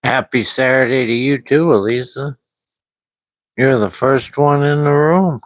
Happy Saturday to you too, Elisa. You're the first one in the room.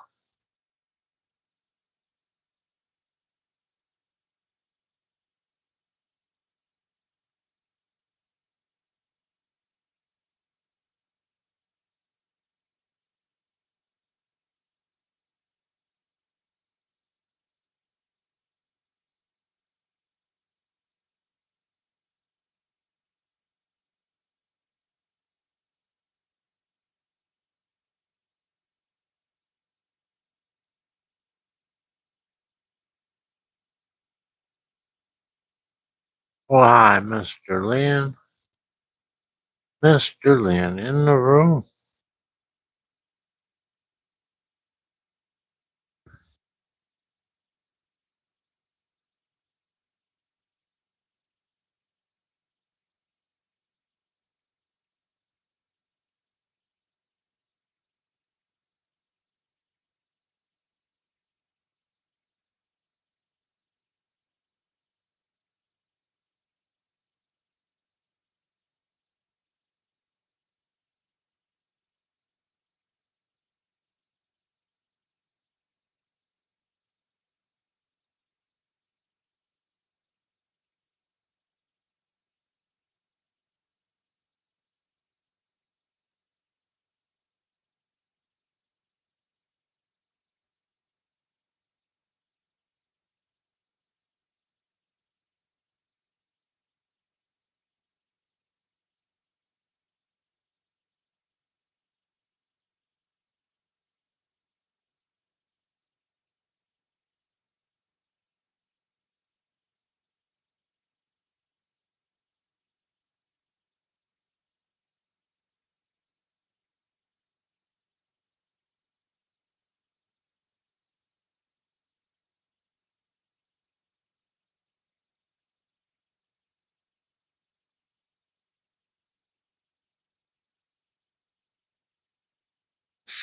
Why, Mr. Lynn? Mr. Lynn in the room.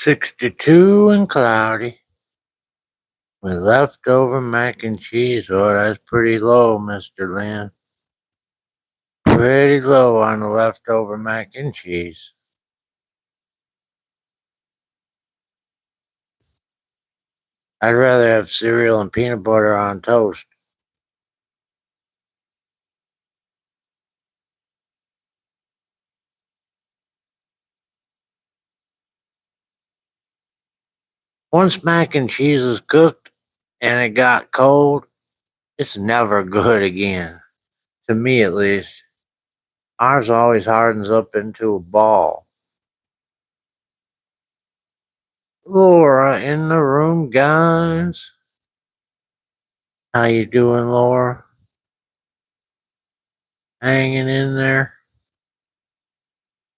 '62 and cloudy with leftover mac and cheese. Oh, that's pretty low, Mr. Lynn. Pretty low on the leftover mac and cheese. I'd rather have cereal and peanut butter on toast. Once mac and cheese is cooked and it got cold, it's never good again. To me, at least. Ours always hardens up into a ball. Laura in the room, guys. How you doing, Laura? Hanging in there.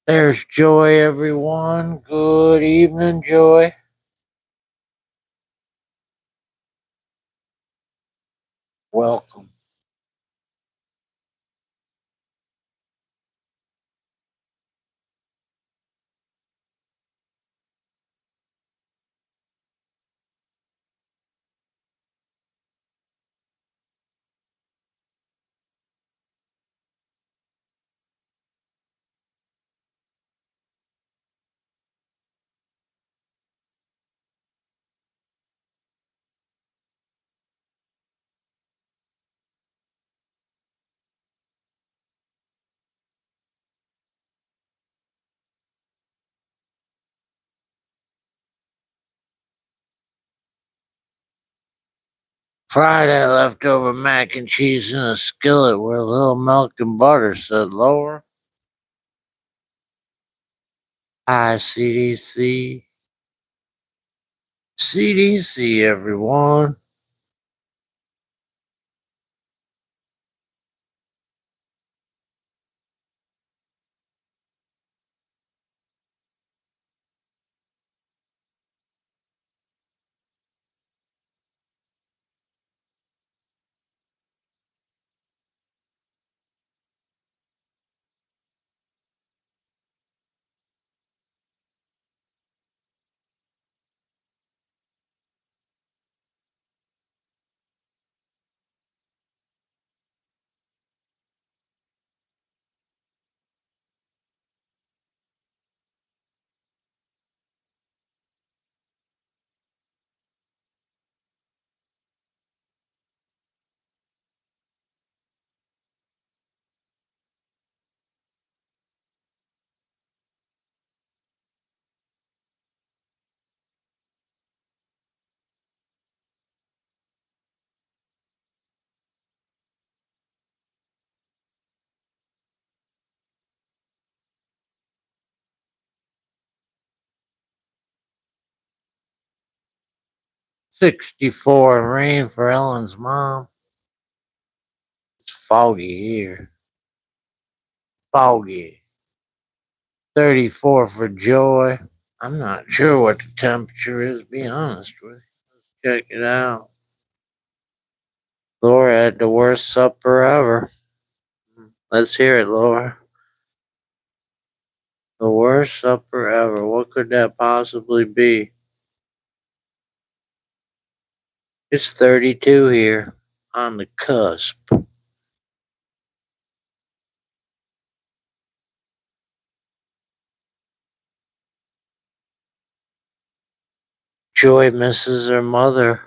There's Joy, everyone. Good evening, Joy. Welcome. Fry that leftover mac and cheese in a skillet with a little milk and butter, said Laura. Hi, CDC. CDC, everyone. 64 and rain for Ellen's mom. It's foggy here. Foggy. 34 for Joy. I'm not sure what the temperature is, be honest with you. Let's check it out. Laura had the worst supper ever. Let's hear it, Laura. The worst supper ever. What could that possibly be? It's 32 here on the cusp. Joy misses her mother.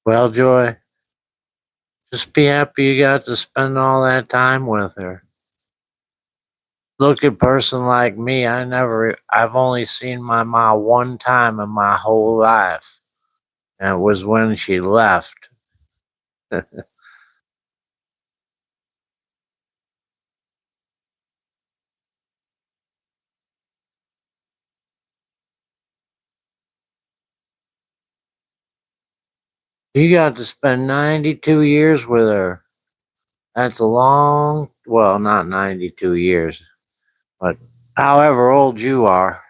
Well, Joy, just be happy you got to spend all that time with her. Look at a person like me, I've only seen my mom one time in my whole life. And it was when she left. You got to spend 92 years with her. That's a long, well, not 92 years, but however old you are.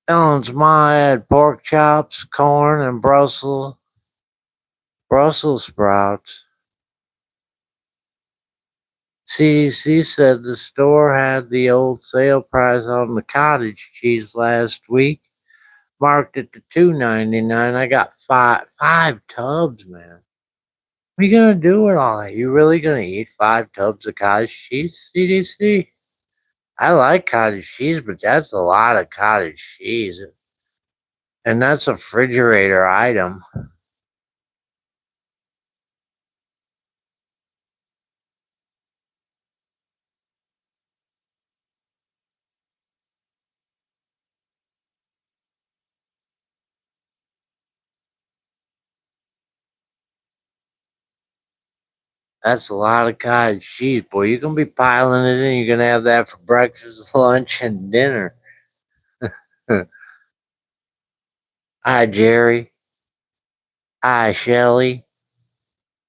Ellen's ma had pork chops, corn, and Brussels sprouts. CDC said the store had the old sale price on the cottage cheese last week, marked it to $2.99. I got five tubs, man. What are you gonna do with all that? You really gonna eat 5 tubs of cottage cheese, CDC? I like cottage cheese, but that's a lot of cottage cheese. And that's a refrigerator item. That's a lot of cottage cheese, boy. You're gonna be piling it in. You're gonna have that for breakfast, lunch, and dinner. Hi, Jerry. Hi, Shelly.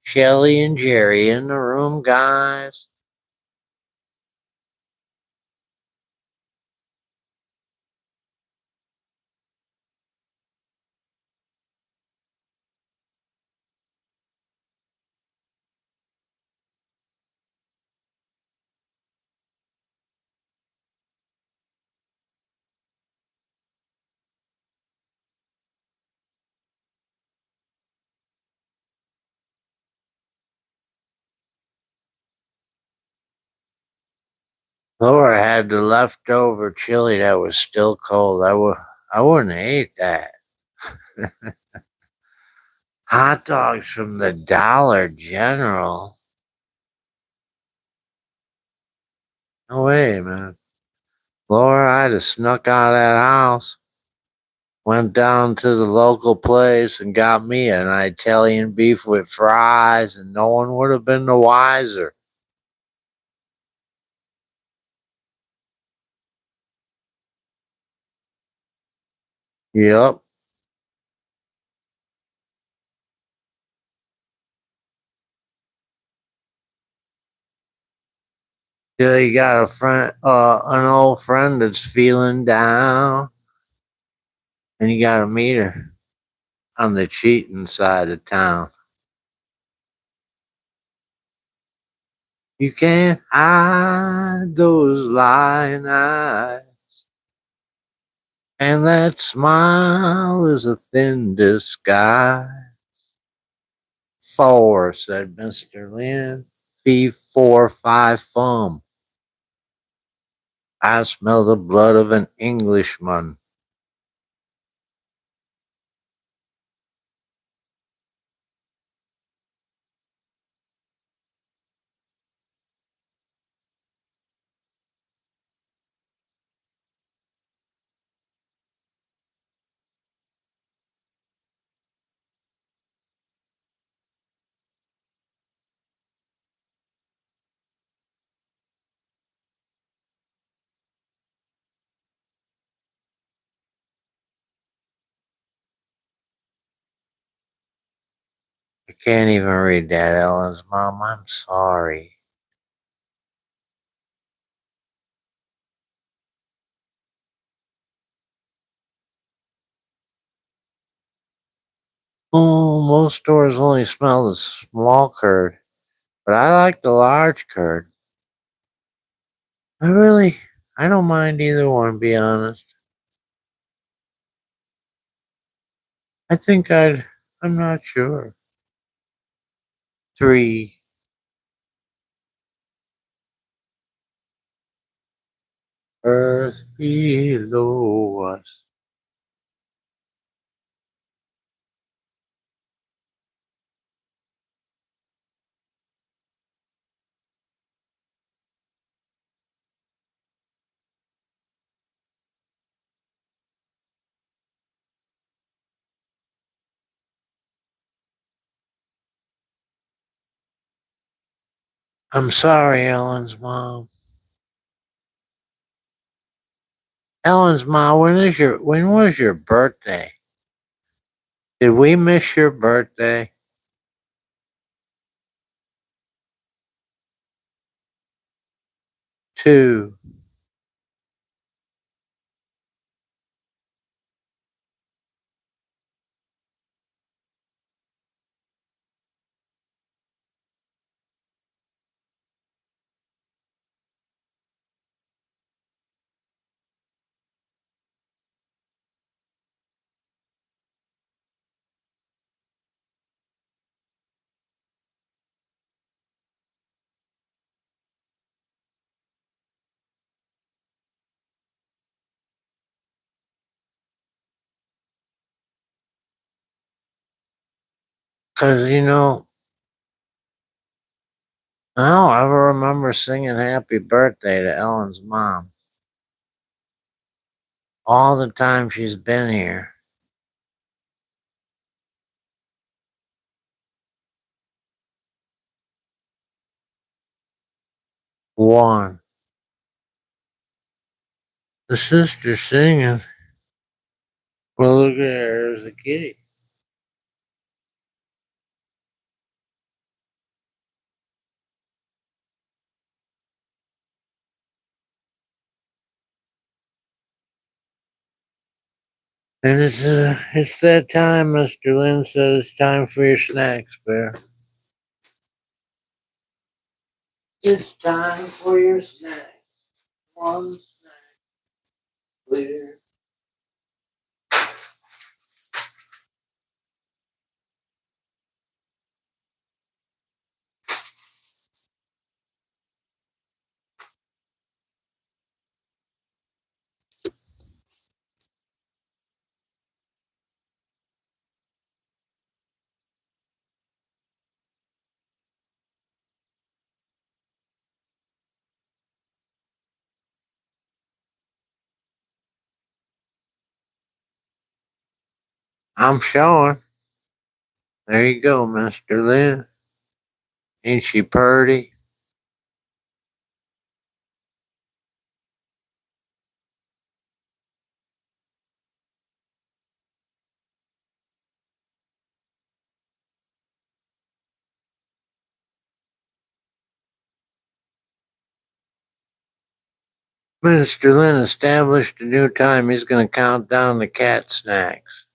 Shelly and Jerry in the room, guys. Laura had the leftover chili that was still cold. I wouldn't have ate that. Hot dogs from the Dollar General. No way, man. Laura, I'd have snuck out of that house, went down to the local place and got me an Italian beef with fries, and no one would have been the wiser. Yep. Yeah, you got an old friend that's feeling down, and you got to meet her on the cheating side of town. You can't hide those lying eyes, and that smile is a thin disguise. 4, said Mr. Lynn. Fee, 4, 5, fum. I smell the blood of an Englishman. I can't even read that, Ellen's mom. I'm sorry. Oh, most stores only smell the small curd, but I like the large curd. I don't mind either one, be honest. I think I'm not sure. 3. Earth below us. I'm sorry, Ellen's mom. Ellen's mom, when was your birthday? Did we miss your birthday? 2. Cause I don't ever remember singing happy birthday to Ellen's mom. All the time she's been here. 1. The sister's singing. Well, look at her, there's a kitty. And it's that time, Mr. Lynn said it's time for your snacks, Bear. It's time for your snacks. One snack, clear. I'm showing. There you go, Mr. Lynn. Ain't she purty? Mr. Lynn established a new time. He's going to count down the cat snacks.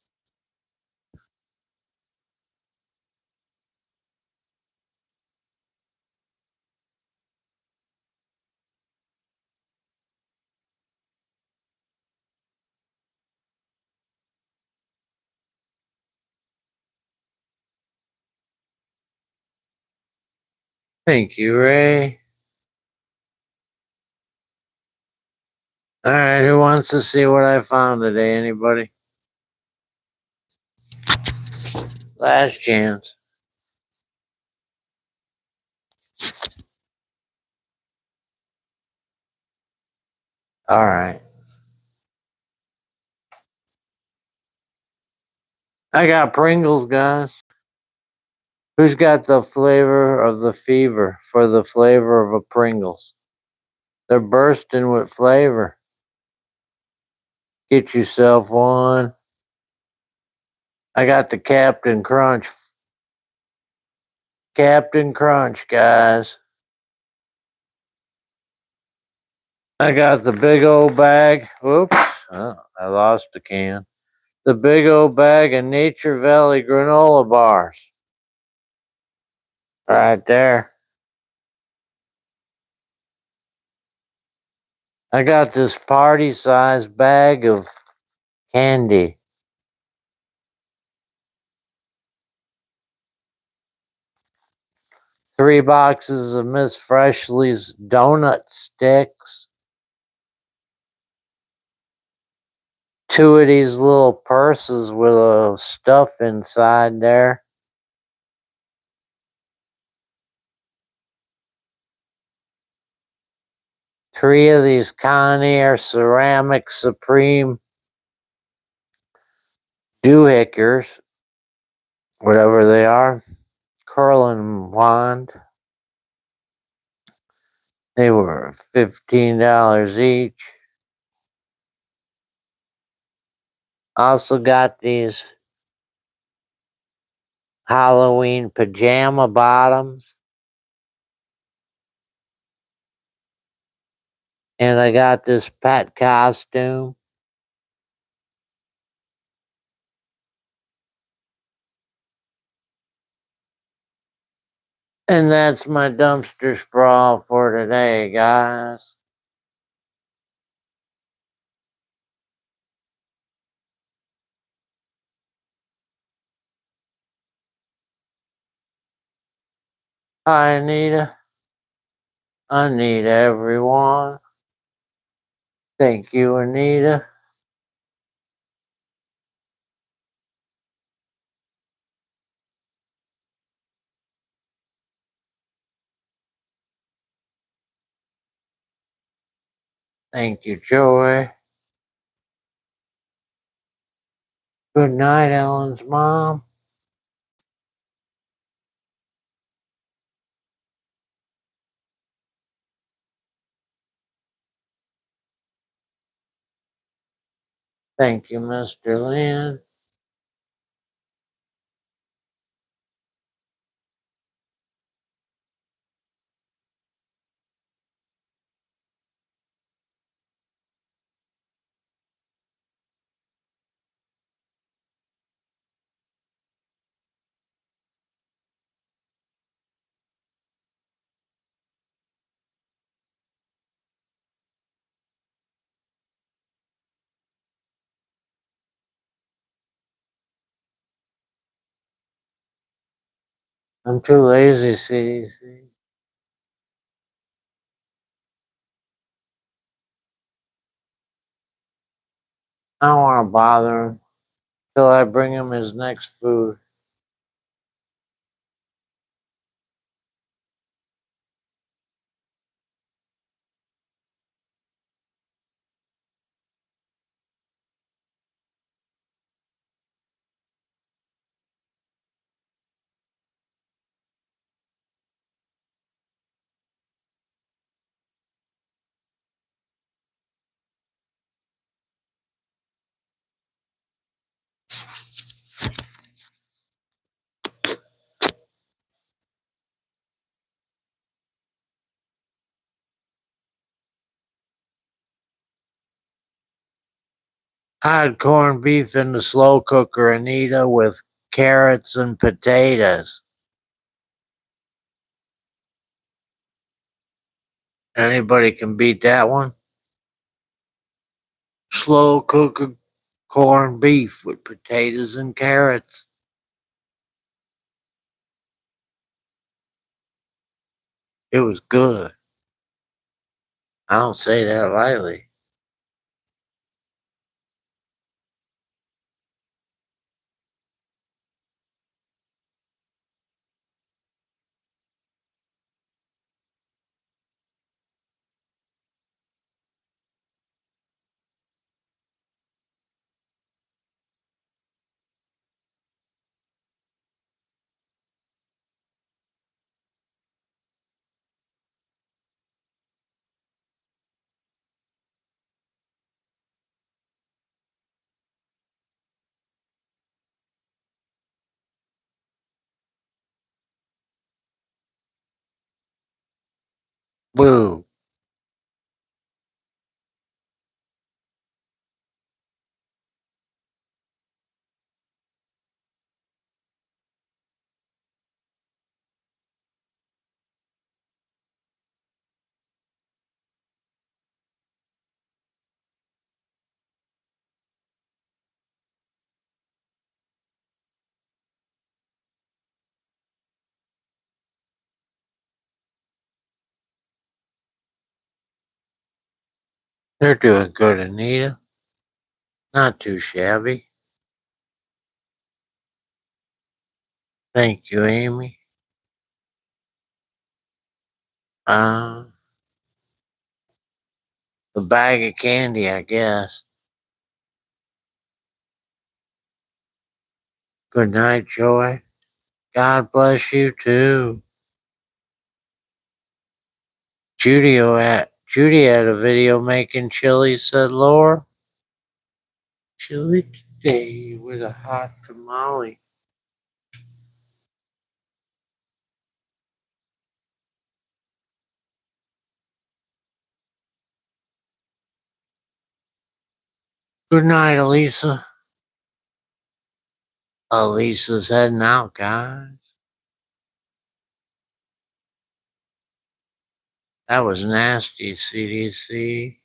Thank you, Ray. All right, who wants to see what I found today? Anybody? Last chance. All right. I got Pringles, guys. Who's got the flavor of the fever for the flavor of a Pringles? They're bursting with flavor. Get yourself one. I got the Captain Crunch Captain Crunch, guys. I got the big old bag. Whoops. Oh, I lost the can. The big old bag of Nature Valley granola bars. Right there. I got this party sized bag of candy. Three boxes of Miss Freshly's donut sticks. Two of these little purses with a stuff inside there. Three of these Conair ceramic Supreme doohickers, whatever they are, curling wand. They were $15 each. Also got these Halloween pajama bottoms. And I got this pet costume. And that's my dumpster sprawl for today, guys. Hi, Anita. Anita, everyone. Thank you, Anita. Thank you, Joy. Good night, Ellen's mom. Thank you, Mr. Lynn. I'm too lazy, CDC. I don't want to bother him till I bring him his next food. I had corned beef in the slow cooker, Anita, with carrots and potatoes. Anybody can beat that one? Slow cooker corned beef with potatoes and carrots. It was good. I don't say that lightly. Boo. They're doing good, Anita. Not too shabby. Thank you, Amy. Uh, a bag of candy, I guess. Good night, Joy. God bless you too. Judy had a video making chili, said Laura. Chili today with a hot tamale. Good night, Elisa. Elisa's heading out, guys. That was nasty, CDC.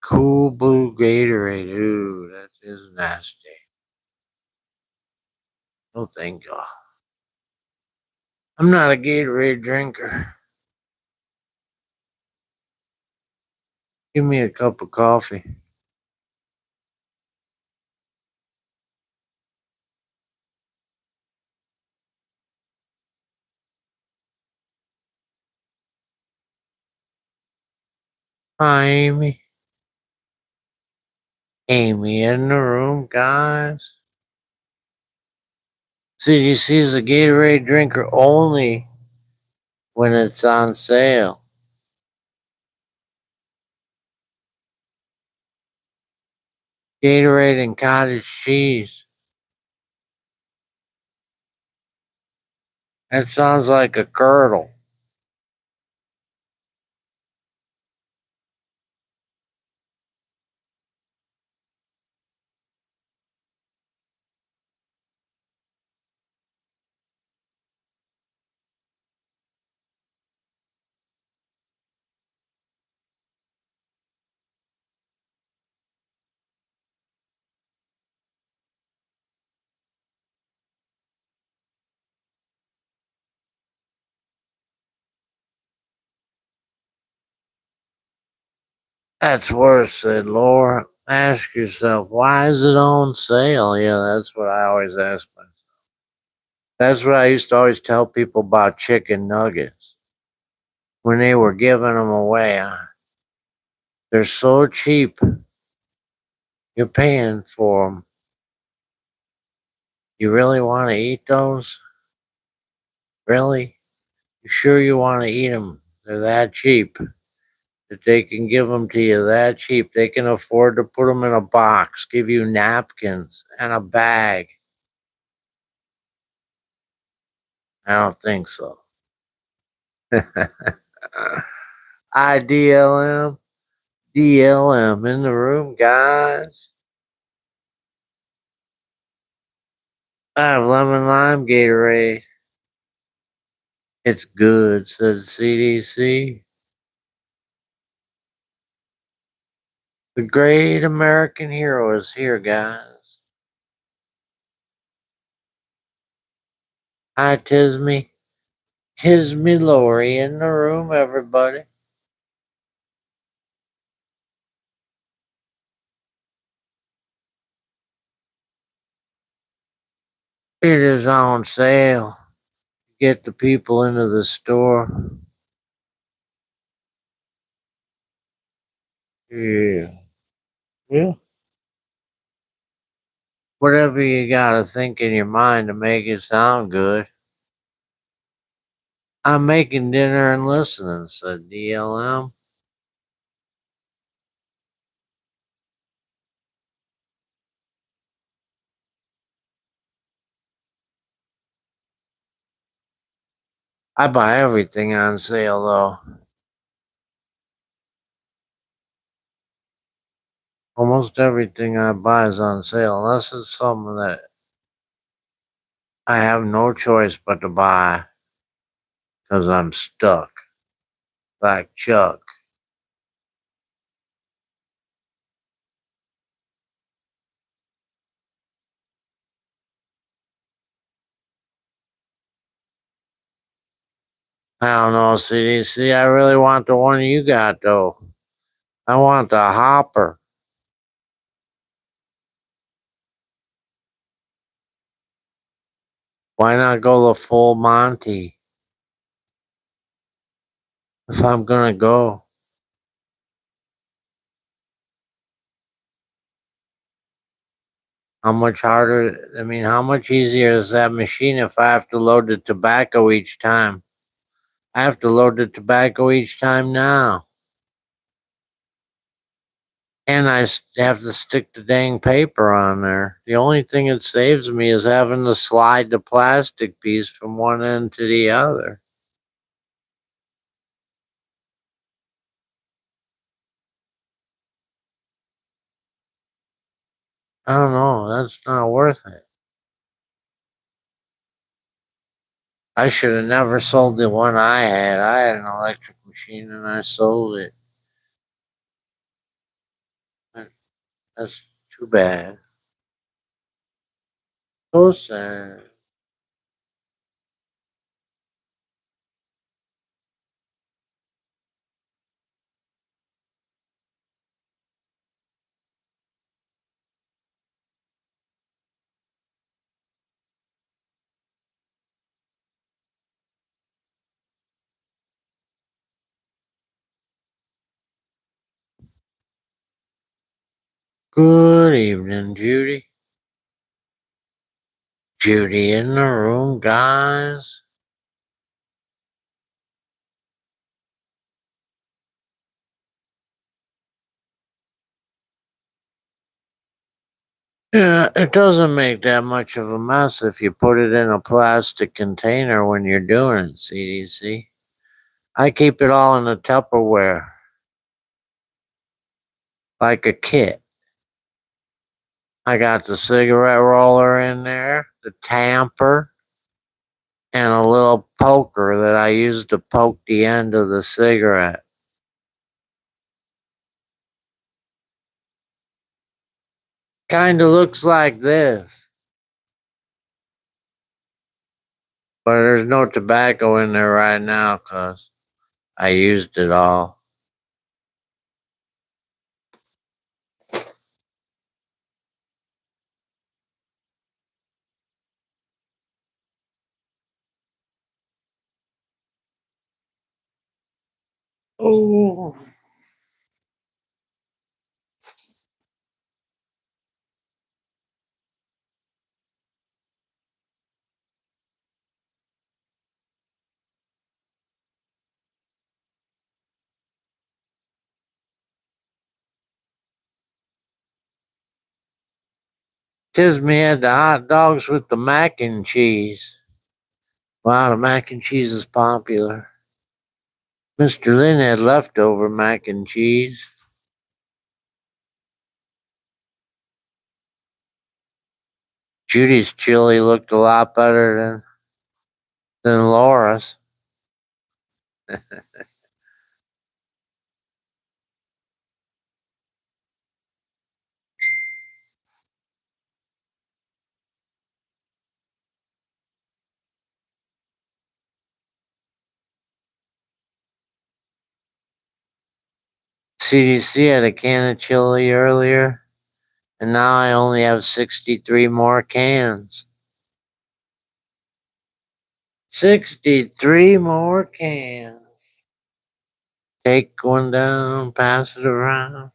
Cool Blue Gatorade. Ooh, that is nasty. Oh, thank God. I'm not a Gatorade drinker. Give me a cup of coffee. Hi, Amy. Amy in the room, guys. CDC is a Gatorade drinker only when it's on sale. Gatorade and cottage cheese. That sounds like a curdle. That's worse, said Laura. Ask yourself, why is it on sale? Yeah, that's what I always ask myself. That's what I used to always tell people about chicken nuggets when they were giving them away. They're so cheap. You're paying for them. You really want to eat those? Really? You sure you want to eat them? They're that cheap that they can give them to you that cheap. They can afford to put them in a box, give you napkins and a bag. I don't think so. IDLM, DLM in the room, guys. I have lemon lime Gatorade. It's good, said CDC. The great American hero is here, guys. Hi, Tisme. Tisme Lori in the room, everybody. It is on sale. Get the people into the store. Yeah. Yeah. Whatever you gotta think in your mind to make it sound good. I'm making dinner and listening, said DLM. I buy everything on sale though. Almost everything I buy is on sale, unless it's something that I have no choice but to buy because I'm stuck. Like Chuck. I don't know, CDC. I really want the one you got, though. I want the hopper. Why not go the full Monty if I'm gonna go? How much harder? I mean, how much easier is that machine if I have to load the tobacco each time? I have to load the tobacco each time now. And have to stick the dang paper on there. The only thing it saves me is having to slide the plastic piece from one end to the other. I don't know. That's not worth it. I should have never sold the one I had. I had an electric machine and I sold it. That's too bad. So sad. Good evening, Judy. Judy in the room, guys. Yeah, it doesn't make that much of a mess if you put it in a plastic container when you're doing it, CDC. I keep it all in a Tupperware, like a kit. I got the cigarette roller in there, the tamper, and a little poker that I use to poke the end of the cigarette. Kind of looks like this, but there's no tobacco in there right now because I used it all. Oh. Tisme had the hot dogs with the mac and cheese. Wow, the mac and cheese is popular. Mr. Lynn had leftover mac and cheese. Judy's chili looked a lot better than Laura's. CDC had a can of chili earlier, and now I only have 63 more cans. 63 more cans. Take one down, pass it around.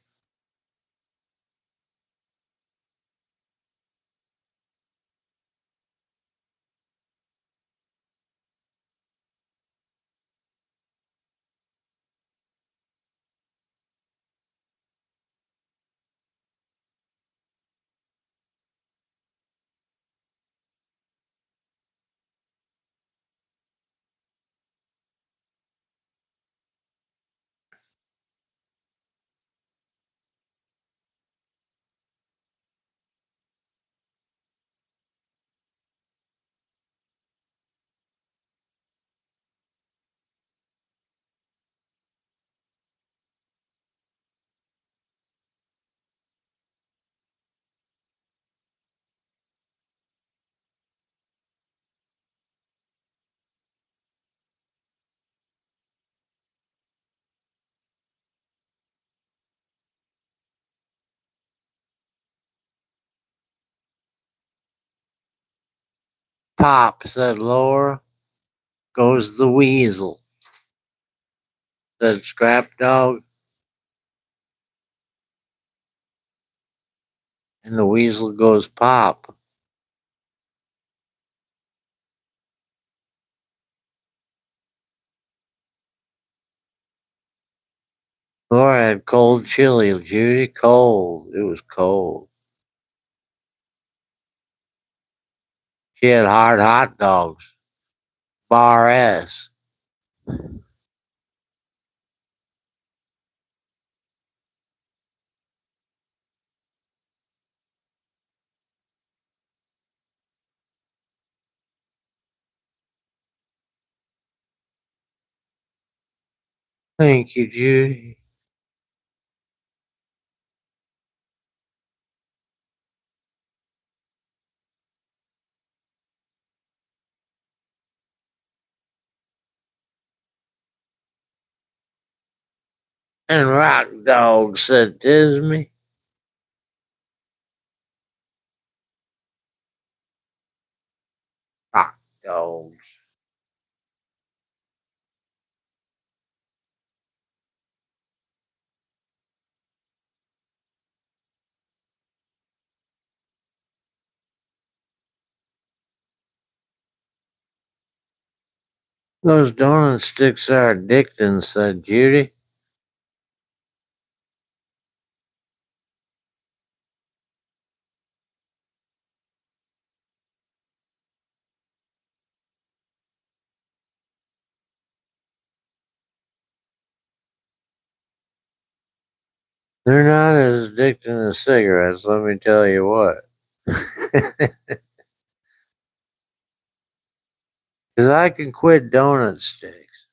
Pop, said Laura. Goes the weasel, said Scrap Dog. And the weasel goes pop. Laura had cold chili, Judy. Cold. It was cold. She had hard hot dogs. Bar S. Thank you, Judy. And Rock Dog, said Disney. Rock Dogs. Those donut sticks are addicting, said Judy. They're not as addicting as cigarettes, let me tell you what. Because I can quit donut sticks.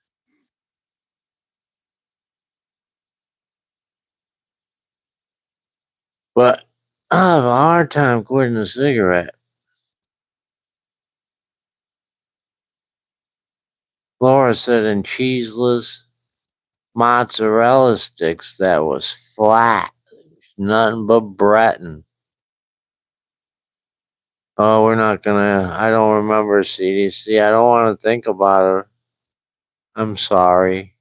But I have a hard time quitting a cigarette. Laura said in cheeseless mozzarella sticks that was flat. Nothing but Breton. Oh, we're not gonna. I don't remember CDC. I don't want to think about her. I'm sorry.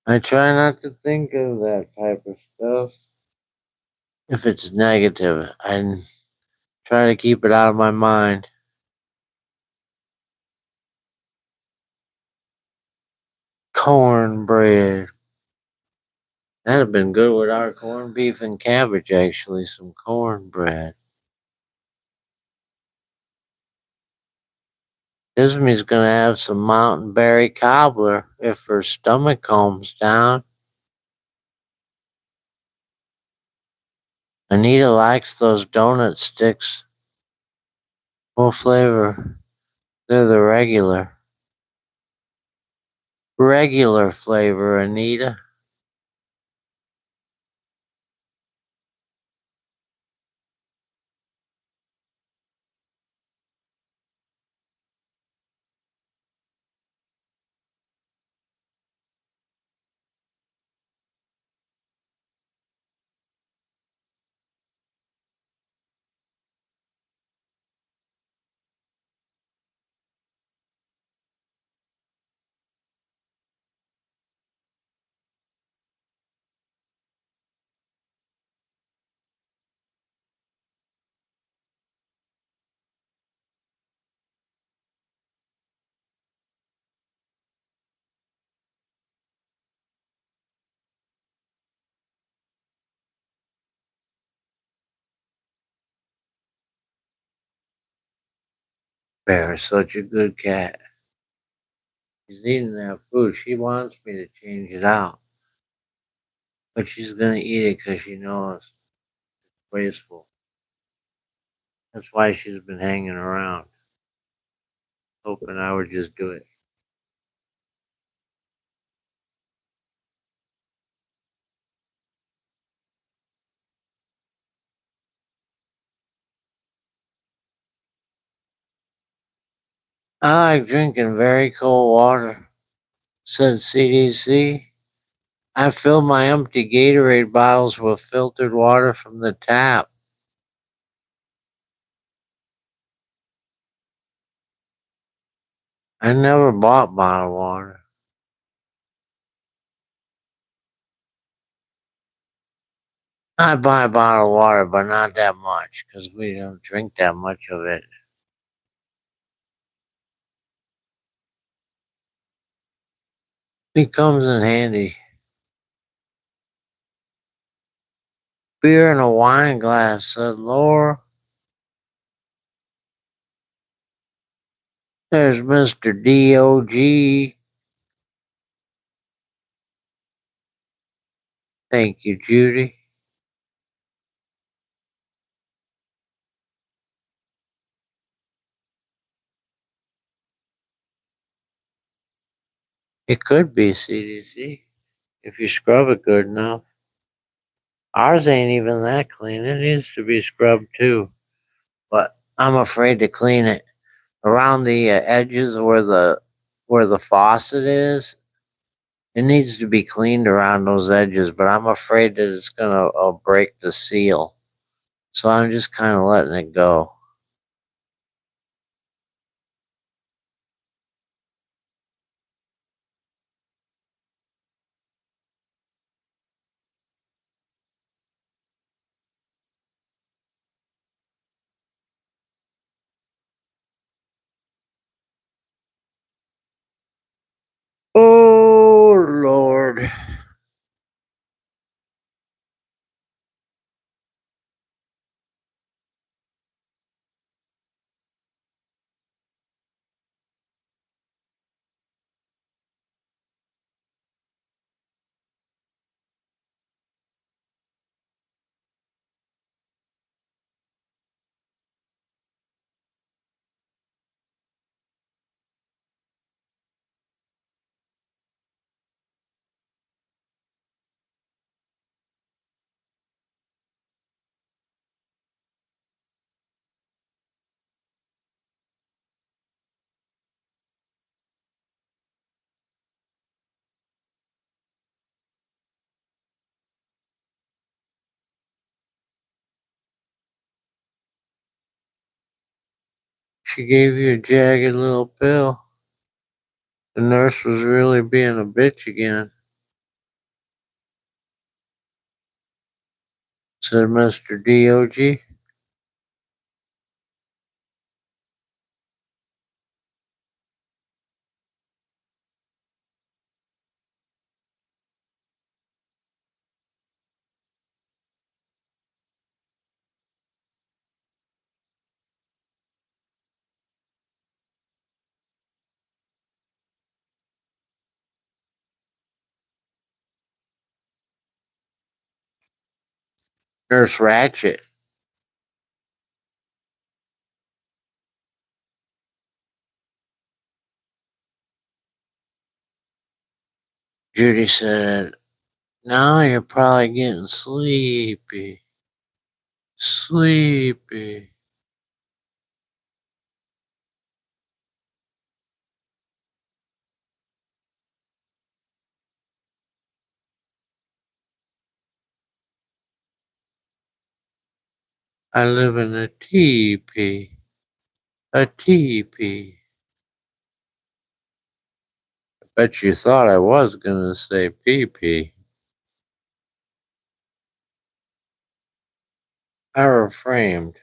I try not to think of that type of stuff. If it's negative, I try to keep it out of my mind. Cornbread. That'd have been good with our corned beef and cabbage, actually. Some cornbread. Ismi's gonna have some mountain berry cobbler if her stomach calms down. Anita likes those donut sticks. What flavor? They're the regular flavor, Anita. Bear is such a good cat. She's eating that food. She wants me to change it out. But she's gonna eat it because she knows it's wasteful. That's why she's been hanging around, hoping I would just do it. I like drinking very cold water, said CDC. I fill my empty Gatorade bottles with filtered water from the tap. I never bought bottled water. I buy bottled water, but not that much because we don't drink that much of it. It comes in handy. Beer in a wine glass, said Laura. There's Mr. DOG. Thank you, Judy. It could be CDC if you scrub it good enough. Ours ain't even that clean. It needs to be scrubbed too, but I'm afraid to clean it around the edges where the faucet is. It needs to be cleaned around those edges, but I'm afraid that it's gonna break the seal. So I'm just kind of letting it go. Oh Lord. She gave you a jagged little pill. The nurse was really being a bitch again, said Mr. DOG. Nurse Ratchet. Judy said, now you're probably getting sleepy. Sleepy. I live in a teepee. A teepee. I bet you thought I was gonna say pee-pee. I reframed.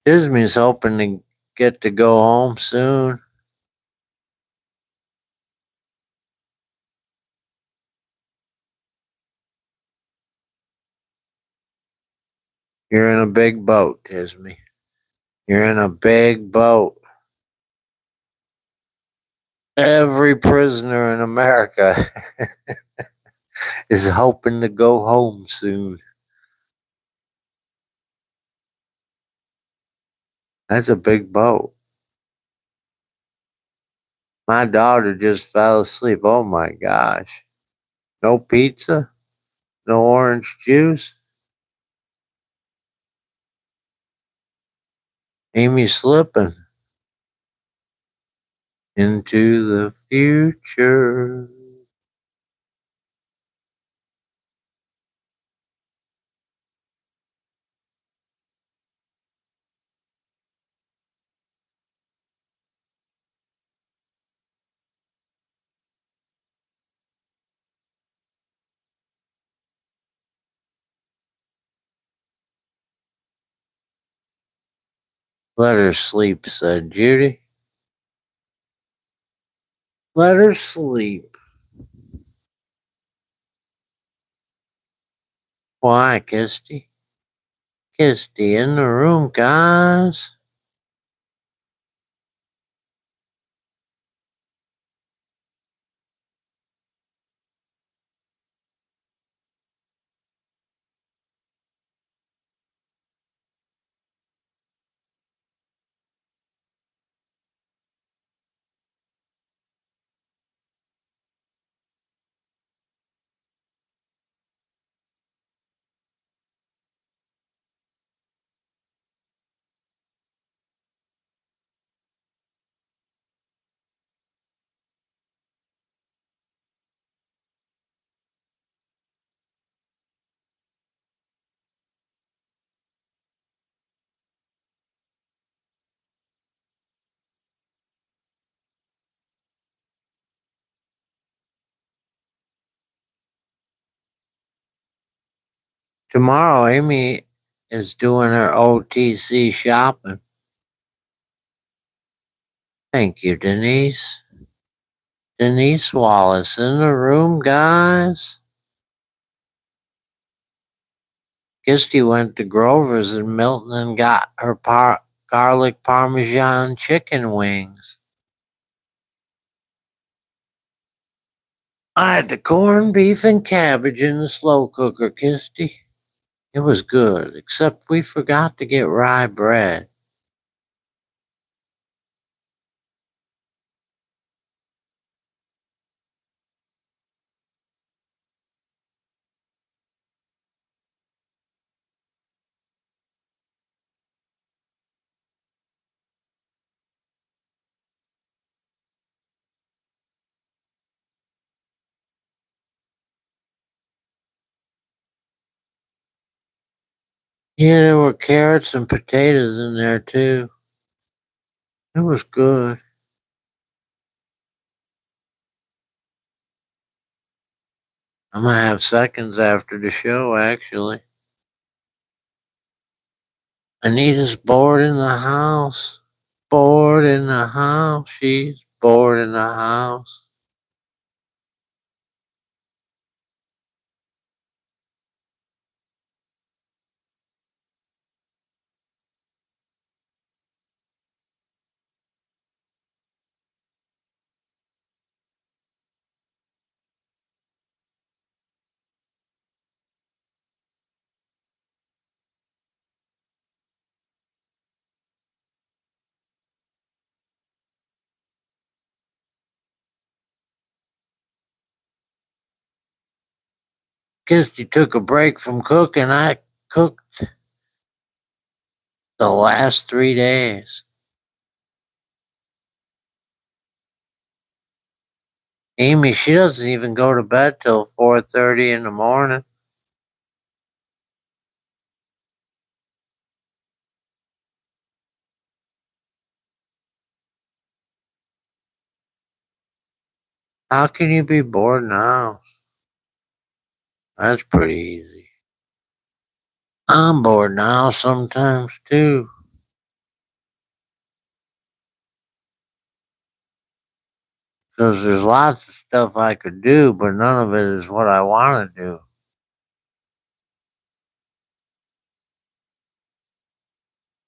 Disney's hoping to get to go home soon. You're in a big boat, Disney. You're in a big boat. Every prisoner in America is hoping to go home soon. That's a big boat. My daughter just fell asleep. Oh my gosh. No pizza? No orange juice? Amy's slipping into the future. Let her sleep, said Judy. Let her sleep. Why, Kisty? Kisty in the room, guys. Tomorrow, Amy is doing her OTC shopping. Thank you, Denise. Denise Wallace in the room, guys. Kisty went to Grover's in Milton and got her garlic parmesan chicken wings. I had the corned beef and cabbage in the slow cooker, Kisty. It was good, except we forgot to get rye bread. Yeah, there were carrots and potatoes in there too. It was good. I'm gonna have seconds after the show, actually. Anita's bored in the house. Bored in the house. She's bored in the house. Guess you took a break from cooking. I cooked the last 3 days. Amy, she doesn't even go to bed till 4:30 in the morning. How can you be bored now? That's pretty easy. I'm bored now sometimes too. Because there's lots of stuff I could do, but none of it is what I want to do.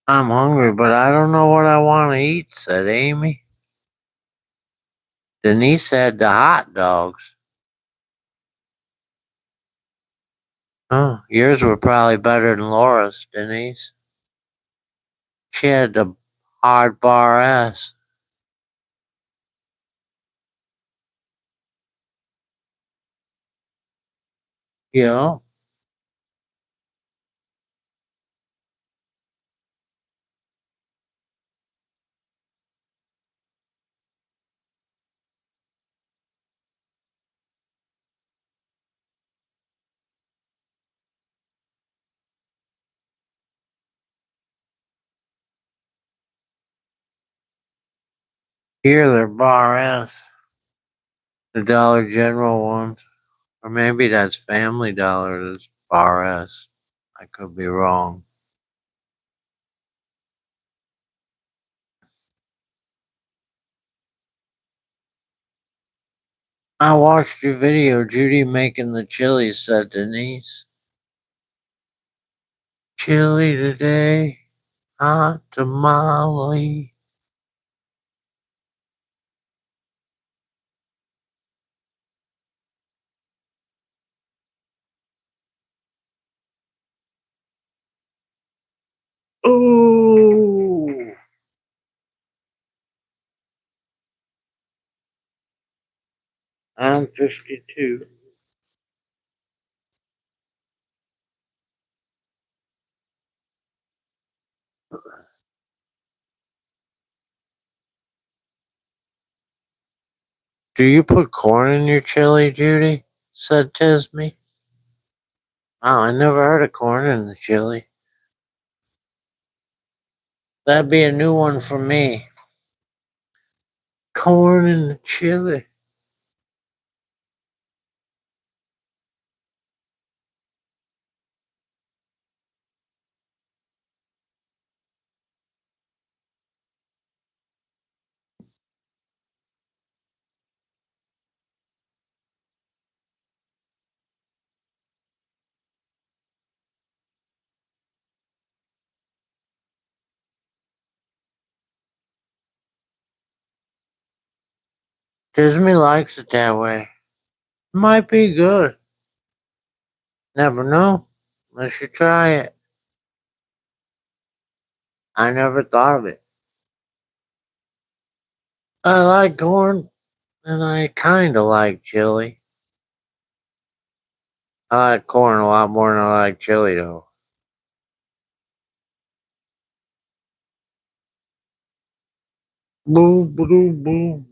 I'm hungry, but I don't know what I want to eat, said Amy. Denise had the hot dogs. Oh, yours were probably better than Laura's, Denise. She had the hard bar S. Yeah. Here they're bar S, the Dollar General ones. Or maybe that's Family Dollar that's bar S. I could be wrong. I watched your video, Judy making the chili, said Denise. Chili today, hot tamale. Ooh. I'm 52. Do you put corn in your chili, Judy? Said Tisme. Oh, I never heard of corn in the chili. That'd be a new one for me. Corn in the chili. Tisme likes it that way. Might be good. Never know. Unless you try it. I never thought of it. I like corn, and I kinda like chili. I like corn a lot more than I like chili, though. Boom, boom, boom.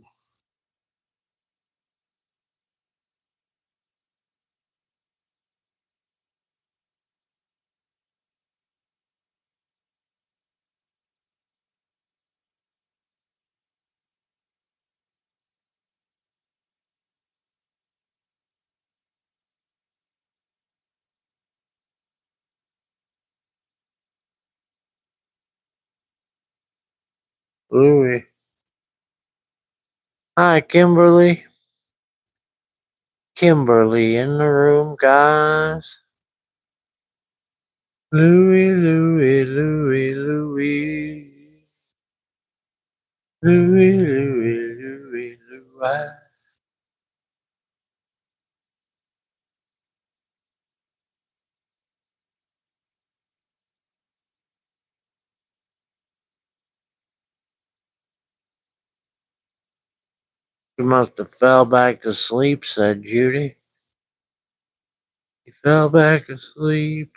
Louie. Hi, Kimberly. Kimberly in the room, guys. Louie, Louie, Louie, Louie. Louie, Louie, Louie, Louie. You must have fell back to sleep, said Judy. He fell back asleep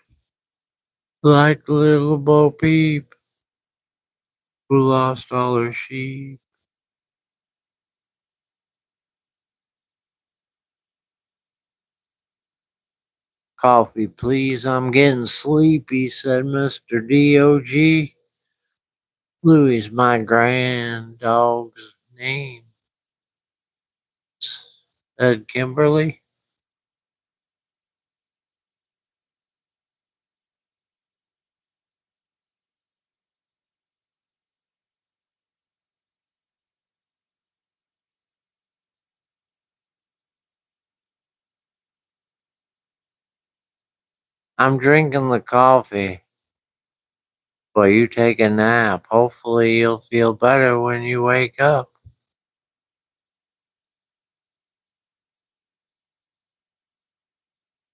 like a little Bo Peep who lost all her sheep. Coffee, please, I'm getting sleepy, said Mr. D.O.G. Louie's my grand dog's name, said Kimberly. I'm drinking the coffee, but you take a nap. Hopefully, you'll feel better when you wake up.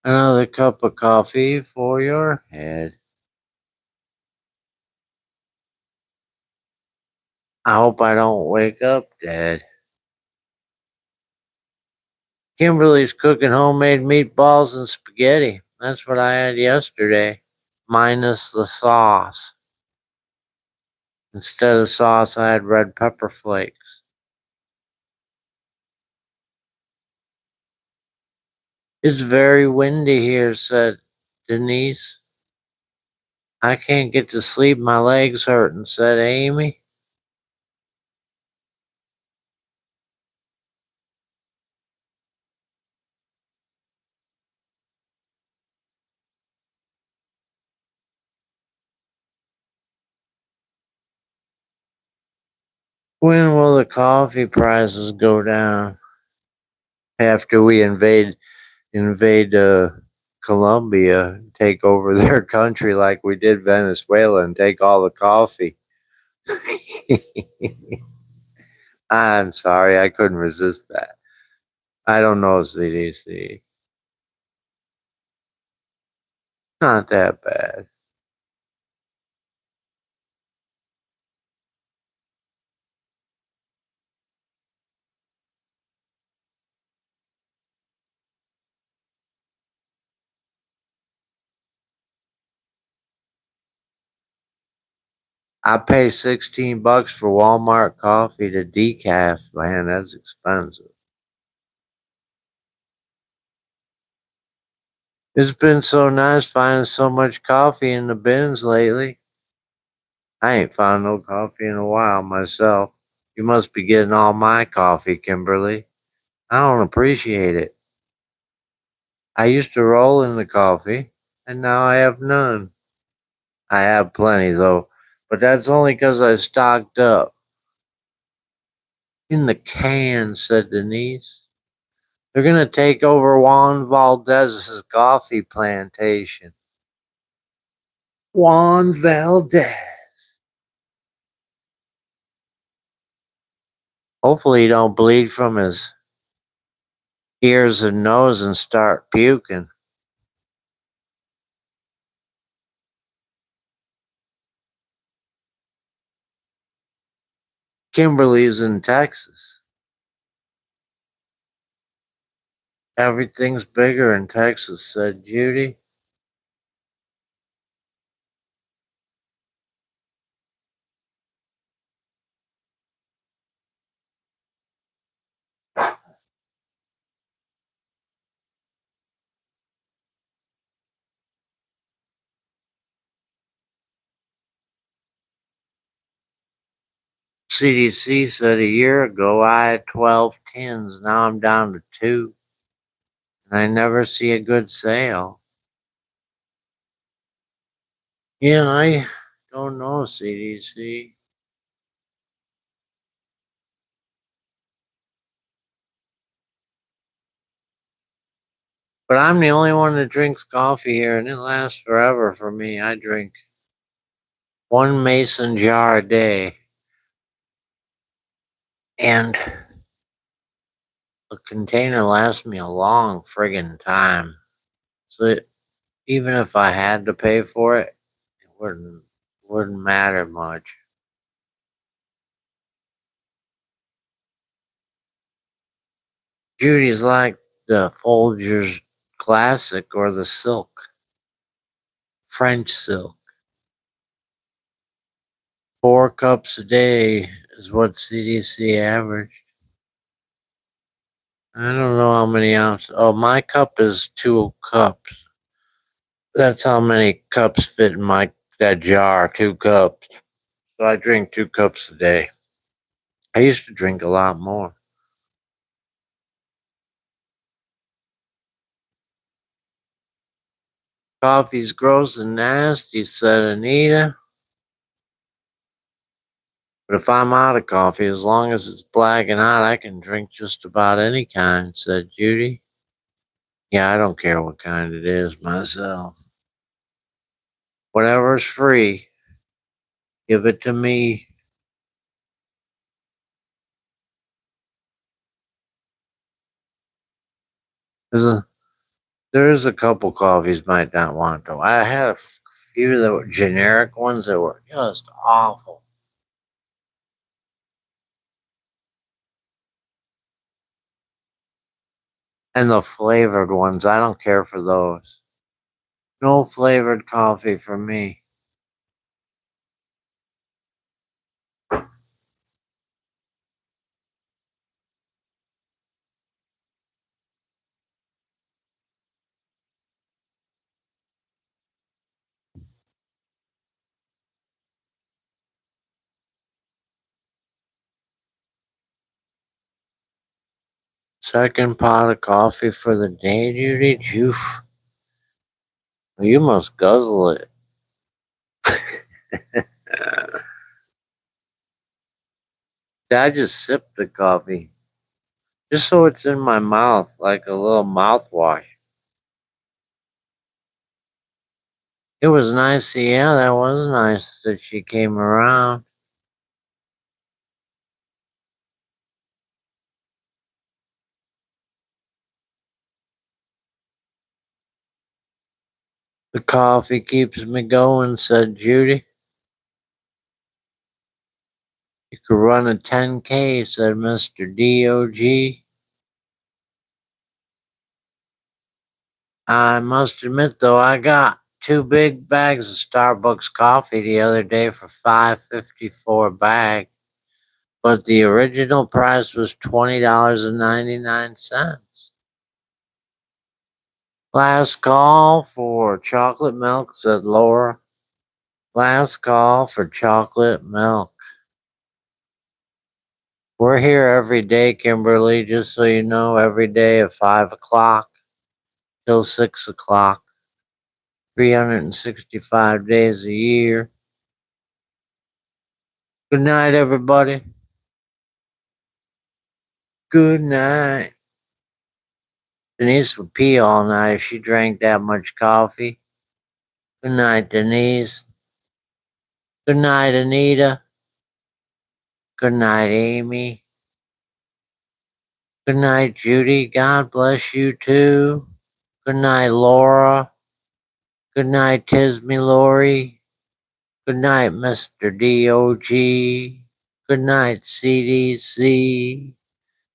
Another cup of coffee for your head. I hope I don't wake up dead. Kimberly's cooking homemade meatballs and spaghetti. That's what I had yesterday, minus the sauce. Instead of sauce, I had red pepper flakes. It's very windy here, said Denise. I can't get to sleep. My legs hurting, said Amy. When will the coffee prices go down? After we invade Colombia, take over their country like we did Venezuela and take all the coffee. I'm sorry, I couldn't resist that. I don't know, CDC. Not that bad. I pay $16 for Walmart coffee to decaf. Man, that's expensive. It's been so nice finding so much coffee in the bins lately. I ain't found no coffee in a while myself. You must be getting all my coffee, Kimberly. I don't appreciate it. I used to roll in the coffee, and now I have none. I have plenty, though, but that's only 'cause I stocked up. In the can, said Denise. They're gonna take over Juan Valdez's coffee plantation. Juan Valdez. Hopefully he don't bleed from his ears and nose and start puking. Kimberly's in Texas. Everything's bigger in Texas, said Judy. CDC said a year ago I had 12 tins. Now I'm down to 2. And I never see a good sale. Yeah, I don't know, CDC. But I'm the only one that drinks coffee here, and it lasts forever for me. I drink one mason jar a day. And the container lasts me a long friggin' time. So even if I had to pay for it, it wouldn't matter much. Judy's like the Folgers Classic or the Silk, French Silk. 4 cups a day is what CDC averaged. I don't know how many ounces. Oh, my cup is 2 cups. That's how many cups fit in that jar, 2 cups. So I drink 2 cups a day. I used to drink a lot more. Coffee's gross and nasty, said Anita. But if I'm out of coffee, as long as it's black and hot, I can drink just about any kind, said Judy. Yeah, I don't care what kind it is myself. Whatever's free, give it to me. There's a, there's a couple coffees might not want though. I had a few that were generic ones that were just awful. And the flavored ones, I don't care for those. No flavored coffee for me. Second pot of coffee for the day, Judy? You must guzzle it. I just sip the coffee. Just so it's in my mouth like a little mouthwash. It was nice. Yeah, that was nice that she came around. The coffee keeps me going, said Judy. You could run a 10K, said Mr. DOG. I must admit, though, I got 2 big bags of Starbucks coffee the other day for $5.54 a bag, but the original price was $20.99. Last call for chocolate milk, said Laura. Last call for chocolate milk. We're here every day, Kimberly, just so you know, every day at 5 o'clock till 6 o'clock, 365 days a year. Good night, everybody. Good night. Denise would pee all night if she drank that much coffee. Good night, Denise. Good night, Anita. Good night, Amy. Good night, Judy. God bless you too. Good night, Laura. Good night, Tismy Lori. Good night, Mr. DOG. Good night, CDC.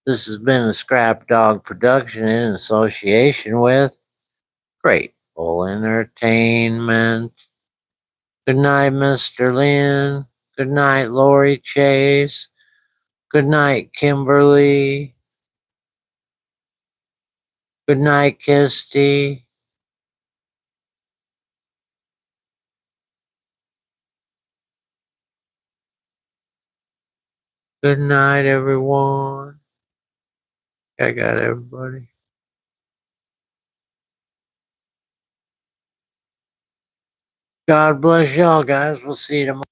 This has been a Scrap Dog production in association with Grateful Entertainment. Good night, Mr. Lynn. Good night, Lori Chase. Good night, Kimberly. Good night, Kisty. Good night, everyone. I got everybody. God bless y'all, guys. We'll see you tomorrow.